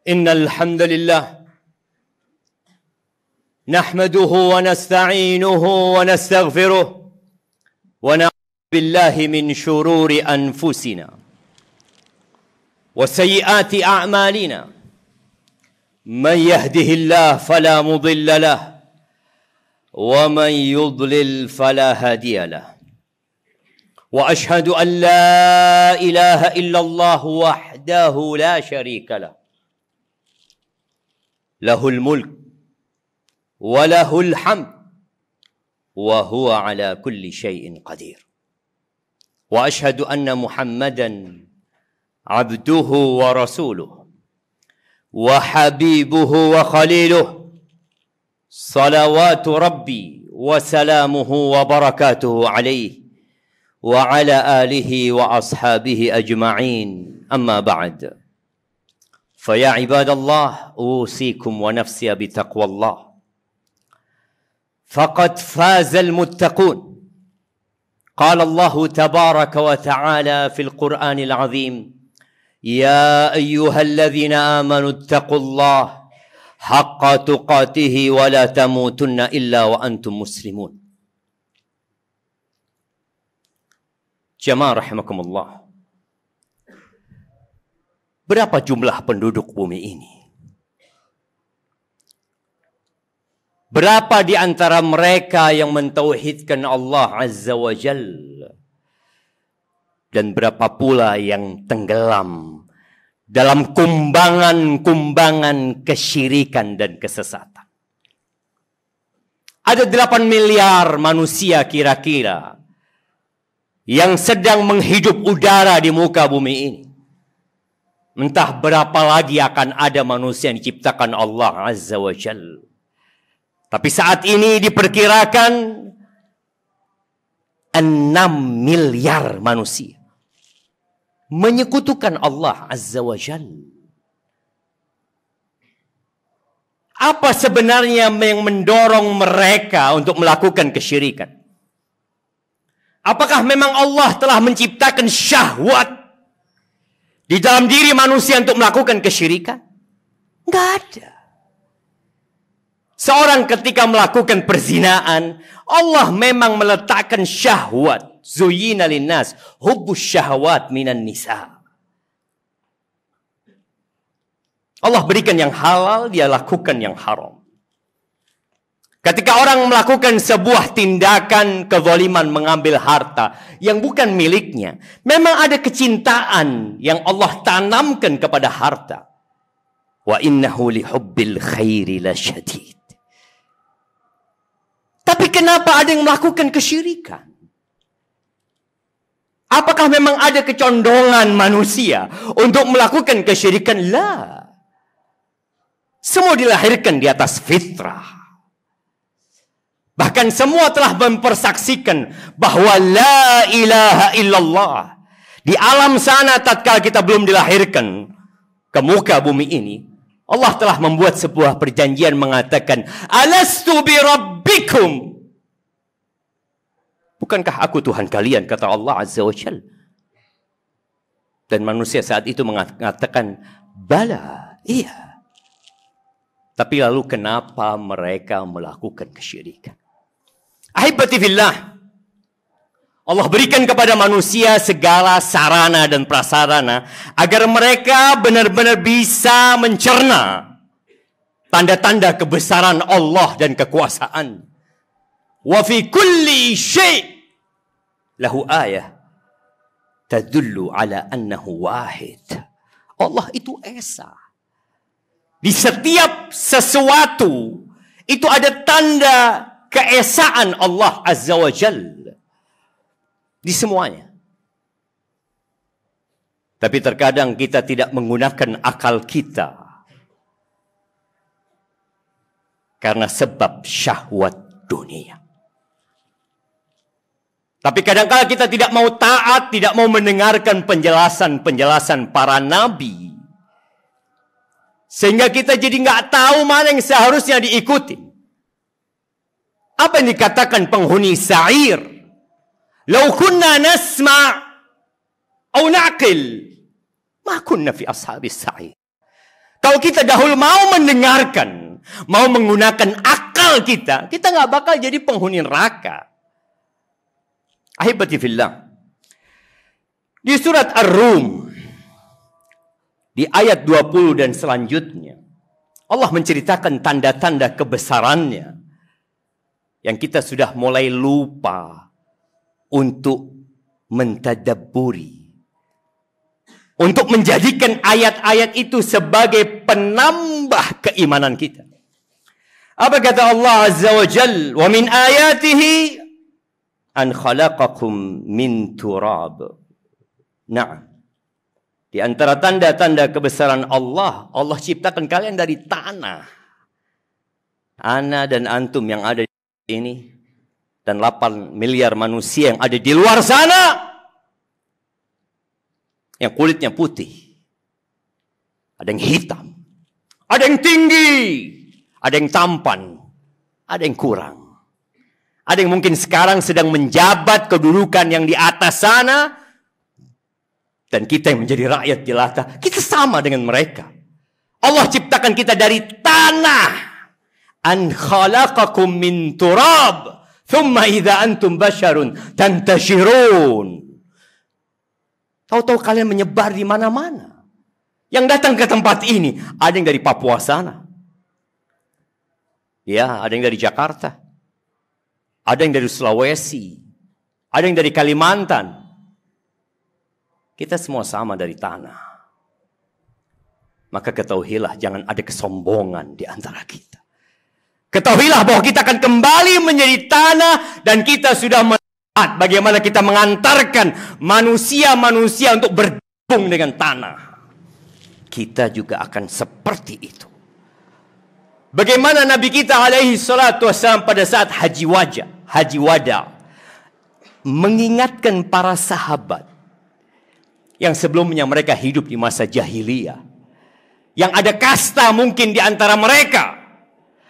إن الحمد لله نحمده ونستعينه ونستغفره ونعوذ بالله من شرور أنفسنا وسيئات أعمالنا من يهده الله فلا مضل له ومن يضلل فلا هادي له وأشهد أن لا إله إلا الله وحده لا شريك له له الملك وله الحمد وهو على كل شيء قدير وأشهد أن محمدا عبده ورسوله وحبيبه وخليله صلوات ربي وسلامه وبركاته عليه وعلى آله وأصحابه أجمعين أما بعد فيا عباد الله أوصيكم ونفسي بتقوى الله فقد فاز المتقون قال الله تبارك وتعالى في القرآن العظيم يا أيها الذين آمنوا اتقوا الله حق تقاته ولا تموتن إلا وأنتم مسلمون. Jamaah rahimakumullah. Berapa jumlah penduduk bumi ini? Berapa di antara mereka yang mentauhidkan Allah Azza wa Jalla? Dan berapa pula yang tenggelam dalam kumbangan-kumbangan kesyirikan dan kesesatan? Ada 8 miliar manusia kira-kira yang sedang menghidup udara di muka bumi ini. Entah berapa lagi akan ada manusia yang diciptakan Allah Azza wa Jalla. Tapi saat ini diperkirakan 6 miliar manusia menyekutukan Allah Azza wa Jalla. Apa sebenarnya yang mendorong mereka untuk melakukan kesyirikan? Apakah memang Allah telah menciptakan syahwat di dalam diri manusia untuk melakukan kesyirikan? Enggak ada. Seorang ketika melakukan perzinaan, Allah memang meletakkan syahwat. Zuyyina linnas hubbus syahwat minan nisa. Allah berikan yang halal, dia lakukan yang haram. Ketika orang melakukan sebuah tindakan kezaliman mengambil harta yang bukan miliknya, memang ada kecintaan yang Allah tanamkan kepada harta. Wa innahu lihubbil khairi lasyadid. Tapi kenapa ada yang melakukan kesyirikan? Apakah memang ada kecondongan manusia untuk melakukan kesyirikan? La. Semua dilahirkan di atas fitrah. Bahkan semua telah mempersaksikan bahwa la ilaha illallah. Di alam sana tatkala kita belum dilahirkan ke muka bumi ini, Allah telah membuat sebuah perjanjian mengatakan, Alastu bi rabbikum. Bukankah aku Tuhan kalian, kata Allah Azza wa Jalla. Dan manusia saat itu mengatakan, bala, iya. Tapi lalu kenapa mereka melakukan kesyirikan? Ahibati fillah, Allah berikan kepada manusia segala sarana dan prasarana agar mereka benar-benar bisa mencerna tanda-tanda kebesaran Allah dan kekuasaan. Wa fi kulli syai' lahu ayah tadullu ala annahu wahid. Allah itu esa. Di setiap sesuatu itu ada tanda keesaan Allah Azza wa Jalla. Di semuanya. Tapi terkadang kita tidak menggunakan akal kita karena sebab syahwat dunia. Tapi kadang-kala kita tidak mau taat, tidak mau mendengarkan penjelasan-penjelasan para nabi. Sehingga kita jadi nggak tahu mana yang seharusnya diikuti. Apa yang dikatakan penghuni Sa'ir? Lau kunna nasma' au na'qil ma kunna fi ashabis sa'ir. Kalau kita dahulu mau mendengarkan, mau menggunakan akal kita nggak bakal jadi penghuni neraka. Ahibati fillah. Di surat Ar-Rum, di ayat 20 dan selanjutnya, Allah menceritakan tanda-tanda kebesarannya yang kita sudah mulai lupa untuk mentadabburi, untuk menjadikan ayat-ayat itu sebagai penambah keimanan kita. Apa kata Allah Azza wa Jal? Wa min ayatihi an khalaqakum min turab. Nah, di antara tanda-tanda kebesaran Allah, Allah ciptakan kalian dari tanah. Ana dan antum yang ada di ini, dan 8 miliar manusia yang ada di luar sana, yang kulitnya putih, ada yang hitam, ada yang tinggi, ada yang tampan, ada yang kurang. Ada yang mungkin sekarang sedang menjabat kedudukan yang di atas sana, dan kita yang menjadi rakyat jelata, kita sama dengan mereka. Allah ciptakan kita dari tanah. An khalaqakum min turab, thumma idza antum basyarun tantashirun. Tahu-tahu kalian menyebar di mana-mana. Yang datang ke tempat ini, ada yang dari Papua sana. Ya, ada yang dari Jakarta. Ada yang dari Sulawesi. Ada yang dari Kalimantan. Kita semua sama dari tanah. Maka ketahuilah, jangan ada kesombongan di antara kita. Ketahuilah bahwa kita akan kembali menjadi tanah, dan kita sudah melihat bagaimana kita mengantarkan manusia-manusia untuk bergabung dengan tanah. Kita juga akan seperti itu. Bagaimana Nabi kita alaihi salatu wassalam pada saat haji wada, mengingatkan para sahabat yang sebelumnya mereka hidup di masa jahiliyah, yang ada kasta mungkin di antara mereka,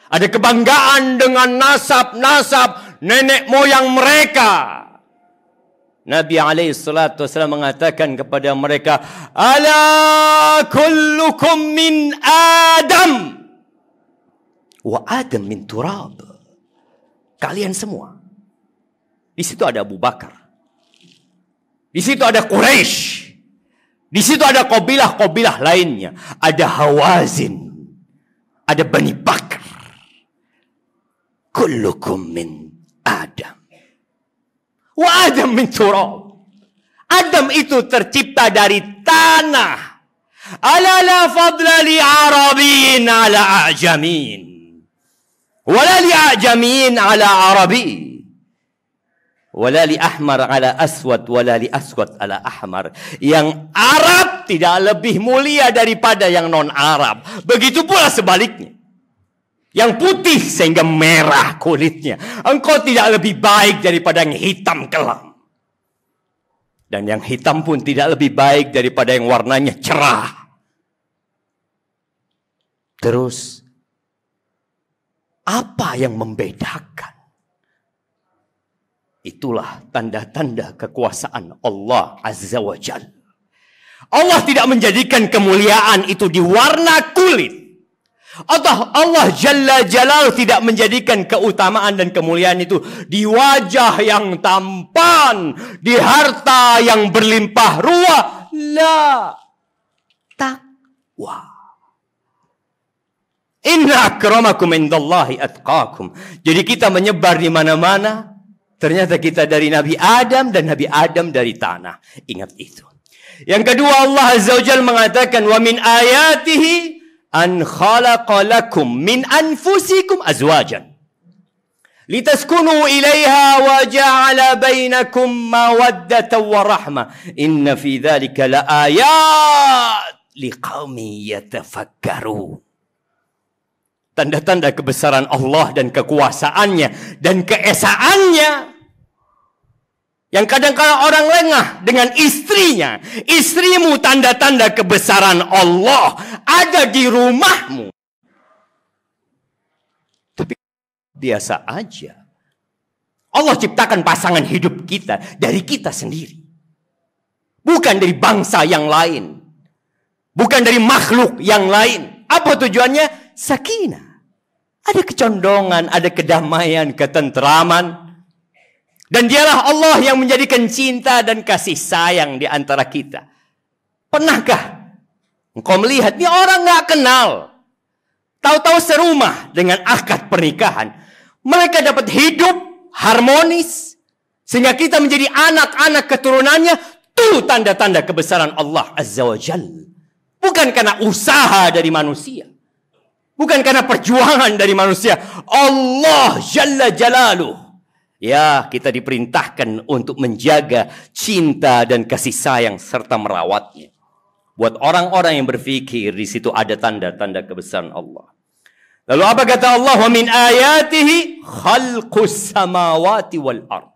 ada kebanggaan dengan nasab-nasab nenek moyang mereka. Nabi alaihi salatu wasallam mengatakan kepada mereka, ala kullukum min Adam wa Adam min turab. Kalian semua. Di situ ada Abu Bakar. Di situ ada Quraisy. Di situ ada kabilah-kabilah lainnya. Ada Hawazin. Ada Bani Bakar. Kullukum min Adam. Wa Adam min turab. Adam itu tercipta dari tanah. Ala la fadla li Arabin ala Ajamin. Wala li Ajamin ala Arabi. Wala li Ahmar ala Aswad. Wala li Aswad ala Ahmar. Yang Arab tidak lebih mulia daripada yang non-Arab. Begitu pula sebaliknya. Yang putih sehingga merah kulitnya, engkau tidak lebih baik daripada yang hitam kelam. Dan yang hitam pun tidak lebih baik daripada yang warnanya cerah. Terus, apa yang membedakan? Itulah tanda-tanda kekuasaan Allah Azza wa Jalla. Allah tidak menjadikan kemuliaan itu di warna kulit. Allah Jalla Jalal tidak menjadikan keutamaan dan kemuliaan itu di wajah yang tampan, di harta yang berlimpah ruah. La, taqwa. Inna akramakum indallahi atqakum. Jadi kita menyebar di mana-mana. Ternyata kita dari Nabi Adam, dan Nabi Adam dari tanah. Ingat itu. Yang kedua, Allah Azza wa Jalla mengatakan, wa min ayatihi an khalaqa lakum min anfusikum azwajan litaskunu ilaiha wa ja'ala bainakum mawaddatan wa rahmah inna fi dzalika laayat liqaumin yatafakkarun. Tanda-tanda kebesaran Allah dan kekuasaannya dan keesaannya yang kadang-kadang orang lengah dengan istrinya. Istrimu tanda-tanda kebesaran Allah ada di rumahmu. Tapi biasa aja. Allah ciptakan pasangan hidup kita dari kita sendiri. Bukan dari bangsa yang lain. Bukan dari makhluk yang lain. Apa tujuannya? Sakinah. Ada kecondongan, ada kedamaian, ketentraman. Dan dialah Allah yang menjadikan cinta dan kasih sayang di antara kita. Pernahkah engkau melihat ini orang gak kenal, tahu-tahu serumah dengan akad pernikahan, mereka dapat hidup harmonis sehingga kita menjadi anak-anak keturunannya? Itu tanda-tanda kebesaran Allah Azza wa Jalla. Bukan karena usaha dari manusia, bukan karena perjuangan dari manusia. Allah Jalla Jalaluh. Ya, kita diperintahkan untuk menjaga cinta dan kasih sayang serta merawatnya. Buat orang-orang yang berpikir di situ ada tanda-tanda kebesaran Allah. Lalu apa kata Allah? Wa min ayatihi khalqus samawati wal ard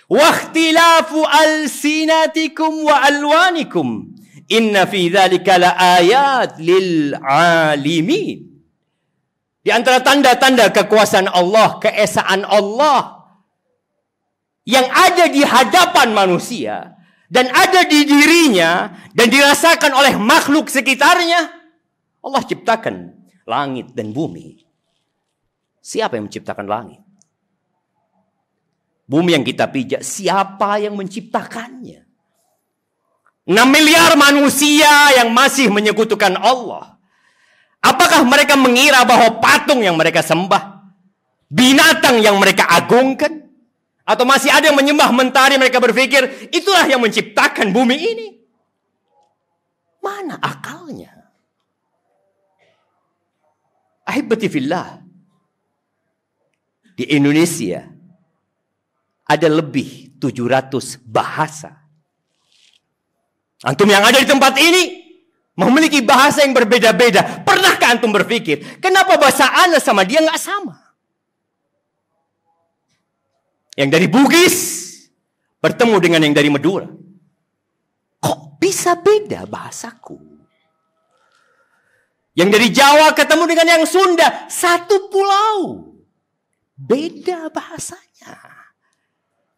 wa ikhtilafu alsinatikum wa alwanikum inna fi dzalika laayat lil alimin. Di antara tanda-tanda kekuasaan Allah, keesaan Allah yang ada di hadapan manusia dan ada di dirinya dan dirasakan oleh makhluk sekitarnya. Allah ciptakan langit dan bumi. Siapa yang menciptakan langit? Bumi yang kita pijak, siapa yang menciptakannya? 6 miliar manusia yang masih menyekutukan Allah. Apakah mereka mengira bahwa patung yang mereka sembah, binatang yang mereka agungkan, atau masih ada yang menyembah mentari, mereka berpikir itulah yang menciptakan bumi ini? Mana akalnya? Ahibati fillah, di Indonesia ada lebih 700 bahasa. Antum yang ada di tempat ini memiliki bahasa yang berbeda-beda. Pernahkah antum berpikir, kenapa bahasa ana sama dia nggak sama? Yang dari Bugis bertemu dengan yang dari Madura. Kok bisa beda bahasaku? Yang dari Jawa ketemu dengan yang Sunda. Satu pulau. Beda bahasanya.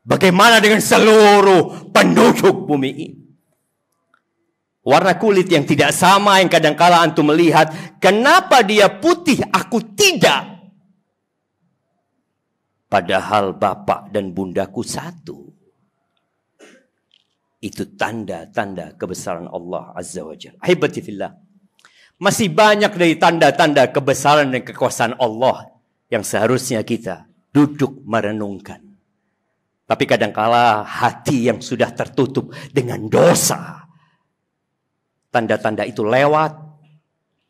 Bagaimana dengan seluruh penduduk bumi ini? Warna kulit yang tidak sama yang kadangkala antum melihat. Kenapa dia putih, aku tidak? Padahal bapak dan bundaku satu. Itu tanda-tanda kebesaran Allah Azza wa Jalla. Ahibati fillah. Masih banyak dari tanda-tanda kebesaran dan kekuasaan Allah yang seharusnya kita duduk merenungkan. Tapi kadangkala hati yang sudah tertutup dengan dosa, tanda-tanda itu lewat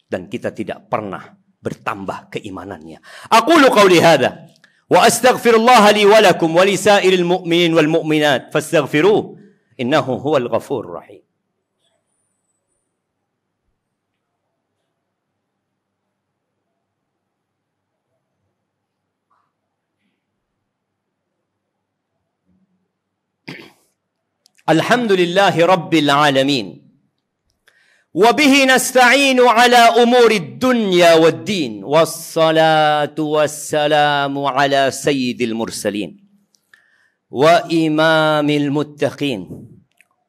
dan kita tidak pernah bertambah keimanannya. Aqulu qauli hadza wa astaghfirullah li wa lakum wa li sa'iril mu'minin wal mu'minat fastaghfiruh innahu huwal ghafurur rahim. Alhamdulillahi rabbil alamin. وبه نستعين على أمور الدنيا والدين والصلاة والسلام على سيد المرسلين وإمام المتقين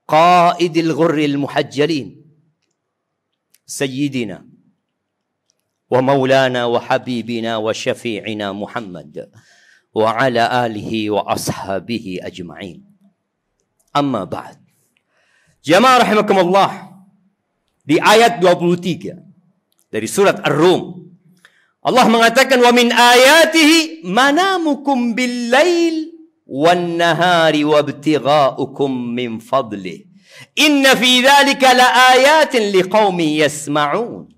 قائد الغر المحجلين سيدنا ومولانا وحبيبنا وشفيعنا محمد وعلى آله وأصحابه أجمعين أما بعد جماعة رحمكم الله. Di ayat 23 dari surat Ar-Rum, Allah mengatakan wa min ayatihi manamukum bil-lail wan-nahari wabtigha'ukum min fadlih inna fi dzalika laayatin liqaumin yasma'un.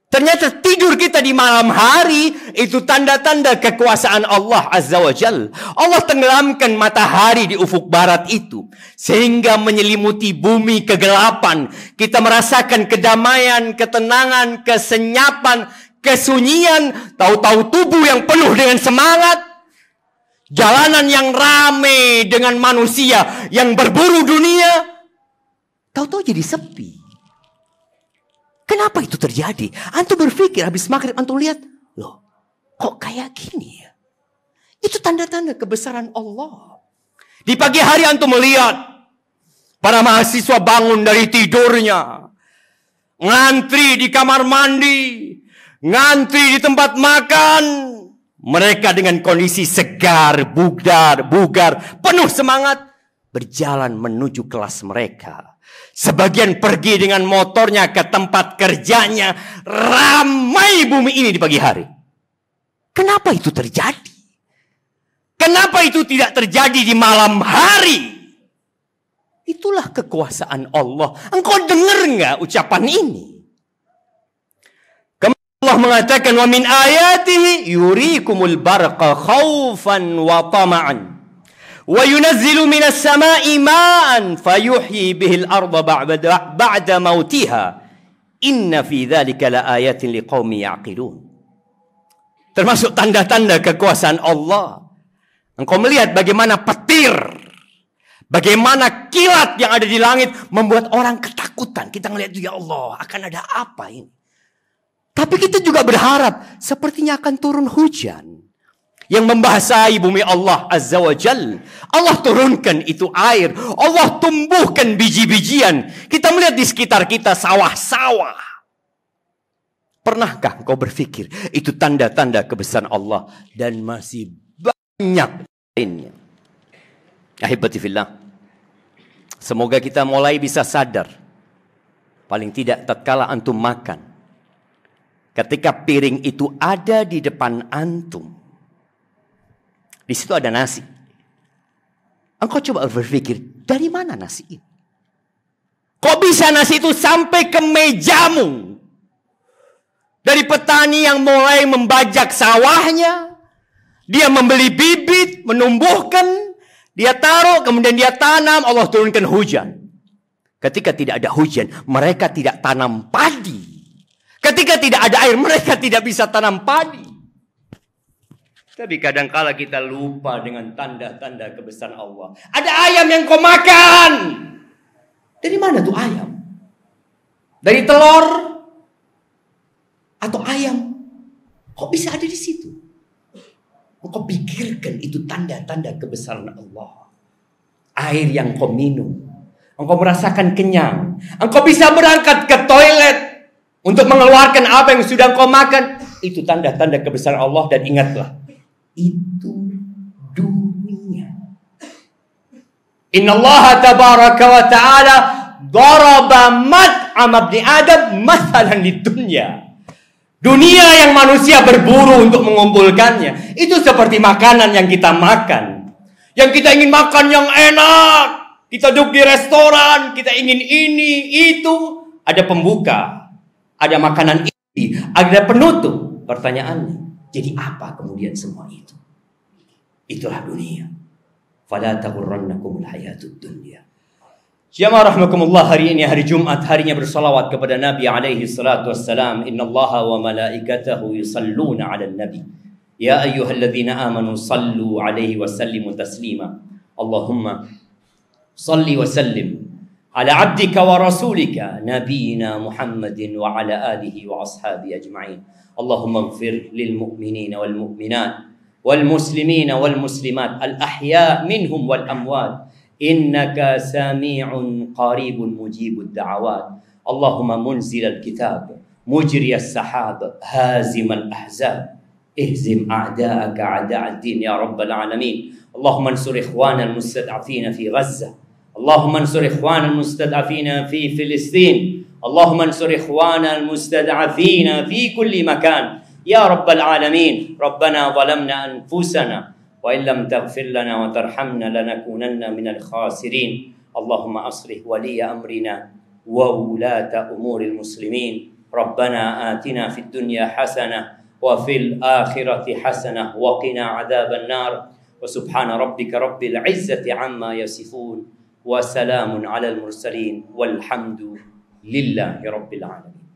Ternyata tidur kita di malam hari itu tanda-tanda kekuasaan Allah Azza wa Jalla. Allah tenggelamkan matahari di ufuk barat itu sehingga menyelimuti bumi kegelapan. Kita merasakan kedamaian, ketenangan, kesenyapan, kesunyian. Tahu-tahu tubuh yang penuh dengan semangat. Jalanan yang ramai dengan manusia yang berburu dunia. Tahu-tahu jadi sepi. Kenapa itu terjadi? Antum berpikir habis maghrib antum lihat, loh, kok kayak gini ya? Itu tanda-tanda kebesaran Allah. Di pagi hari antum melihat para mahasiswa bangun dari tidurnya, ngantri di kamar mandi, ngantri di tempat makan. Mereka dengan kondisi segar, bugar, penuh semangat, berjalan menuju kelas mereka. Sebagian pergi dengan motornya ke tempat kerjanya. Ramai bumi ini di pagi hari. Kenapa itu terjadi? Kenapa itu tidak terjadi di malam hari? Itulah kekuasaan Allah. Engkau dengar nggak ucapan ini? Allah mengatakan, wa min ayatihi yurikumul barqa khaufan wa tama'an wa yunazzilu minas sama'i ma'an fayuhyi bihil arda ba'da mautiha inna fi dzalika laayatin liqaumin ya'qilun. Termasuk tanda-tanda kekuasaan Allah. Engkau melihat bagaimana petir, bagaimana kilat yang ada di langit membuat orang ketakutan. Kita ngelihat, ya Allah, akan ada apa ini? Tapi kita juga berharap sepertinya akan turun hujan yang membasahi bumi Allah Azza wa Jal. Allah turunkan itu air. Allah tumbuhkan biji-bijian. Kita melihat di sekitar kita sawah-sawah. Pernahkah kau berpikir itu tanda-tanda kebesaran Allah? Dan masih banyak lainnya. Ahibati fillah. Semoga kita mulai bisa sadar. Paling tidak tatkala antum makan, ketika piring itu ada di depan antum, di situ ada nasi. Engkau coba berpikir, dari mana nasi ini? Kok bisa nasi itu sampai ke mejamu? Dari petani yang mulai membajak sawahnya, dia membeli bibit, menumbuhkan, dia taruh, kemudian dia tanam, Allah turunkan hujan. Ketika tidak ada hujan, mereka tidak tanam padi. Ketika tidak ada air, mereka tidak bisa tanam padi. Tapi kadangkala kita lupa dengan tanda-tanda kebesaran Allah. Ada ayam yang kau makan. Dari mana tuh ayam? Dari telur? Atau ayam? Kok bisa ada di situ? Kau pikirkan itu tanda-tanda kebesaran Allah. Air yang kau minum. Engkau merasakan kenyang. Engkau bisa berangkat ke toilet untuk mengeluarkan apa yang sudah kau makan. Itu tanda-tanda kebesaran Allah. Dan ingatlah, itu dunia. Inna Allah tabaraka wa ta'ala daraba mat'am ibni Adam mathalan lid dunya. Dunia yang manusia berburu untuk mengumpulkannya, itu seperti makanan yang kita makan. Yang kita ingin makan yang enak. Kita duduk di restoran, kita ingin ini, itu. Ada pembuka, ada makanan ini, ada penutup. Pertanyaannya, jadi apa kemudian semua itu? Itulah dunia. Fala taghurrannakumul hayatud dunya. Jamaah rahmakumullah, hari ini hari Jumat, harinya bersalawat kepada Nabi alaihi salatu wassalam. Innallaha wa malaikatahu yusalluna 'alan nabi. Ya ayyuhalladzina amanu sallu 'alaihi wa sallimu taslima. Allahumma salli wa sallim ala 'abdika wa rasulika nabiyina Muhammadin wa ala alihi wa ashabi ajma'in. Allahumma ighfir lil mu'minina wal mu'minat wal muslimina wal muslimat al ahya' minhum wal amwat. Innaka sami'un qaribun mujibud da'awat. Allahumma munzilal kitab, mujriyas sahab, hazimal ahzab, ihzim a'da'aka a'da'ad din ya rabbal alamin. Allahumma ansur ikhwana al-mustad'afina fi Gaza. Allahumma ansur ikhwana al-mustad'afina fi Filistin. Allahumma ansur ikhwana al-mustad'afina fi kulli makan ya rabbal alamin. Rabbana zalamna anfusana وإن لم تغفر لنا وترحمنا لنكونن من الخاسرين. اللهم أصلح ولي أمرنا وولاة أمور المسلمين. ربنا آتنا في الدنيا حسنة وفي الآخرة حسنة وقنا عذاب النار. وسبحان ربك رب العزة عما يصفون وسلام على المرسلين والحمد لله رب العالمين.